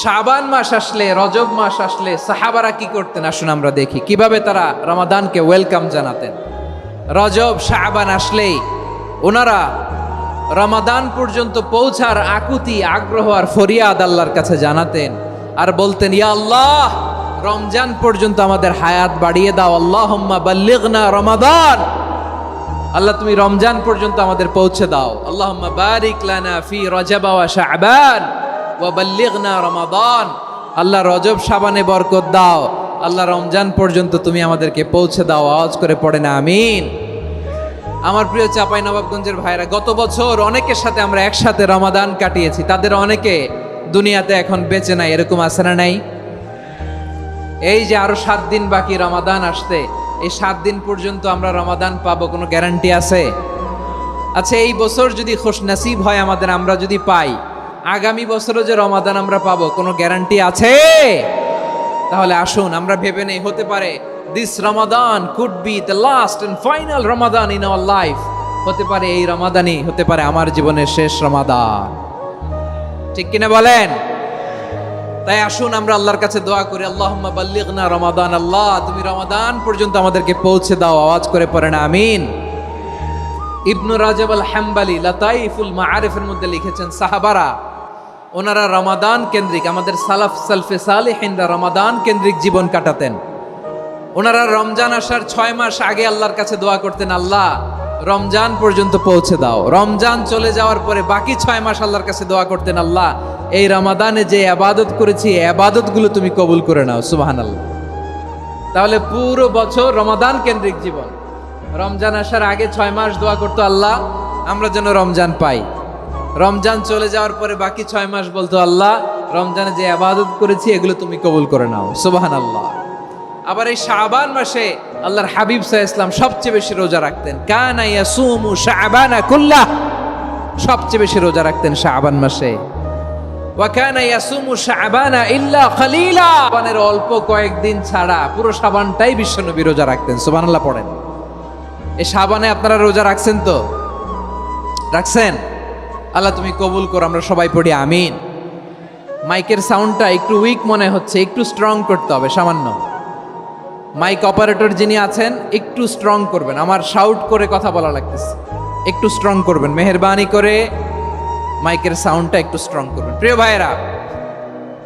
শাবান মাস আসলে, রজব মাস আসলে সাহাবারা কি করতেন আসুন আমরা দেখি কিভাবে তারা রমাদানকে ওয়েলকাম জানাতেন। রজব শাবান আসলেই ওনারা রমাদান পর্যন্ত পৌঁছার আকুতি, আগ্রহ আর ফরিয়াদ আল্লাহর কাছে জানাতেন আর বলতেন, ইয়া আল্লাহ, রমজান পর্যন্ত আমাদের হায়াত বাড়িয়ে দাও। আল্লাহুম্মা বাল্লিগনা রমাদান, আল্লাহ তুমি রমজান পর্যন্ত আমাদের পৌঁছে দাও। আল্লাহুম্মা বারিক লানা ফি রজব ওয়া শাবান ওয়া বাল্লিগনা রমাদান, আল্লাহ রজব শাবানে বরকত দাও, আল্লাহ রমজান পর্যন্ত তুমি আমাদেরকে পৌঁছে দাও। আওয়াজ করে পড়ে না আমিন। আমার প্রিয় চাঁপাইনবাবগঞ্জের ভাইরা, গত বছর অনেকের সাথে আমরা একসাথে রমাদান কাটিয়েছি, তাদের অনেকে দুনিয়াতে এখন বেঁচে নাই, এরকম আছে না নাই? এই যে আরো 7 দিন বাকি রমাদান আসতে, এই 7 দিন পর্যন্ত আমরা রমাদান পাবো, কোনো গ্যারান্টি আছে? আচ্ছা, এই বছর যদি খুশনসিব হয় আমাদের, আমরা যদি পাই, আগামী বছরও যে রমাদান আমরা পাবো, কোনো গ্যারান্টি আছে? তাহলে আসুন আমরা ভেবে নেই, হতে পারে this Ramadan could be the last and final Ramadan in our life. হতে পারে এই রমাদানই হতে পারে আমার জীবনের শেষ রমাদান। ঠিক কিনা বলেন? তাই আসুন আমরা আল্লাহর কাছে দোয়া করি, আল্লাহুম্মা বাল্লিগনা রমাদান, আল্লাহ তুমি রমাদান পর্যন্ত আমাদেরকে পৌঁছে দাও। আওয়াজ করে পড়েন আমিন। ইবনু রাজব আল হাম্বালি লাতাইফুল মাআরিফের মধ্যে লিখেছেন, সাহাবারা ওনারা রমাদান কেন্দ্রিক, আমাদের সালাফ সালফে সালেহিনরা রমাদান কেন্দ্রিক জীবন কাটাতেন। ওনারা রমজান আসার 6 মাস আগে আল্লাহর কাছে দোয়া করতেন, আল্লাহ রমজান পর্যন্ত পৌঁছে দাও। রমজান চলে যাওয়ার পরে বাকি 6 মাস আল্লাহর কাছে দোয়া করতেন, আল্লাহ এই রমাদানে যে ইবাদত করেছি, ইবাদতগুলো তুমি কবুল করে নাও। সুবহানাল্লাহ। তাহলে পুরো বছর রমাদান কেন্দ্রিক জীবন। রমজান আসার আগে 6 মাস দোয়া করতো, আল্লাহ আমরা যেন রমজান পাই। রমজান চলে যাওয়ার পরে বাকি 6 মাস বলতো, আল্লাহ রমজানে যে ইবাদত করেছি এগুলো তুমি কবুল করে নাও। সুবহানাল্লাহ। আবার এই শাবান মাসে আল্লাহর হাবিব সাল্লাল্লাহু আলাইহি ওয়াসাল্লাম সবচেয়ে বেশি রোজা রাখতেন। কানা ইয়াসুমু শাবানা কুল্লাহ, সবচেয়ে বেশি রোজা রাখতেন শাবান মাসে। ওয়া কানা ইয়াসুমু শাবানা ইল্লা কলিলা, শাবানের অল্প কয়েকদিন ছাড়া পুরো শাবানটাই বিশ্বনবী রোজা রাখতেন। সুবহানাল্লাহ পড়েন। এই শাবানে আপনারা রোজা রাখছেন তো? রাখছেন? আল্লাহ তুমি কবুল করো, আমরা সবাই পড়ি আমিন। মাইকের সাউন্ডটা একটু উইক মনে হচ্ছে, একটু স্ট্রং করতে হবে সামান্য। মাইক অপারেটর যিনি আছেন একটু স্ট্রং করবেন, আমার শাউট করে কথা বলা লাগতেছে, একটু স্ট্রং করবেন মেহেরবানি করে, মাইকের সাউন্ডটা একটু স্ট্রং করবেন। প্রিয় ভাইয়েরা,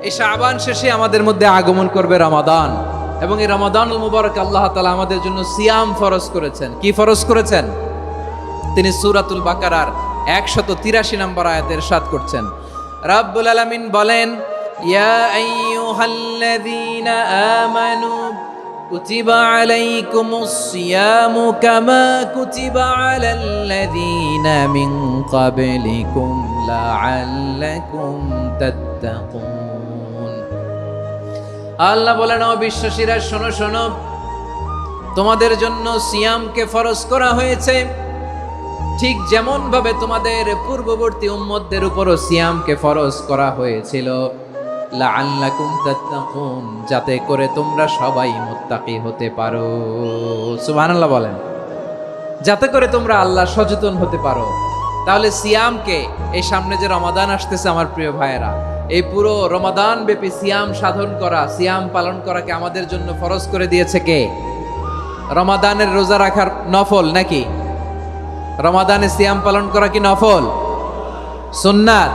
এই শাবান শেষে আমাদের মধ্যে আগমন করবে রমাদান, এবং এই রমাদানুল মুবারক আল্লাহ তাআলা আমাদের জন্য সিয়াম ফরজ করেছেন। কি ফরজ করেছেন? তিনি সূরাতুল বাকারার 183 নম্বর আয়াতে ইরশাদ করছেন, রাব্বুল আলামিন বলেন, ইয়া আইয়ুহাল্লাযীনা আমানু কুতিবা আলাইকুমুস সিয়ামু কামা কুতিবা আলাল্লাযীনা মিন ক্বাবলিকুম লাআল্লাকুম তাত্তাকুন। আল্লাহ বলেন, ও বিশ্বাসীরা শোনো শোনো, তোমাদের জন্য সিয়ামকে ফরজ করা হয়েছে, ঠিক যেমন ভাবে তোমাদের পূর্ববর্তী উম্মতদের উপরও সিয়ামকে ফরজ করা হয়েছিল, লাআল্লাকুম তাত্তাকুন, যাতে করে তোমরা সবাই মুত্তাকি হতে পারো। সুবহানাল্লাহ বলেন, যাতে করে তোমরা আল্লাহ সচেতন হতে পারো। তাহলে সিয়ামকে, এই সামনে যে রমাদান আসতেছে আমার প্রিয় ভাইয়েরা, এই পুরো রমাদান ব্যাপী সিয়াম সাধন করা, সিয়াম পালন করাকে আমাদের জন্য ফরজ করে দিয়েছে কে? রমাদানের রোজা রাখার নফল নাকি? রমাদানে সিয়াম পালন করা কি নফল? সুন্নাত?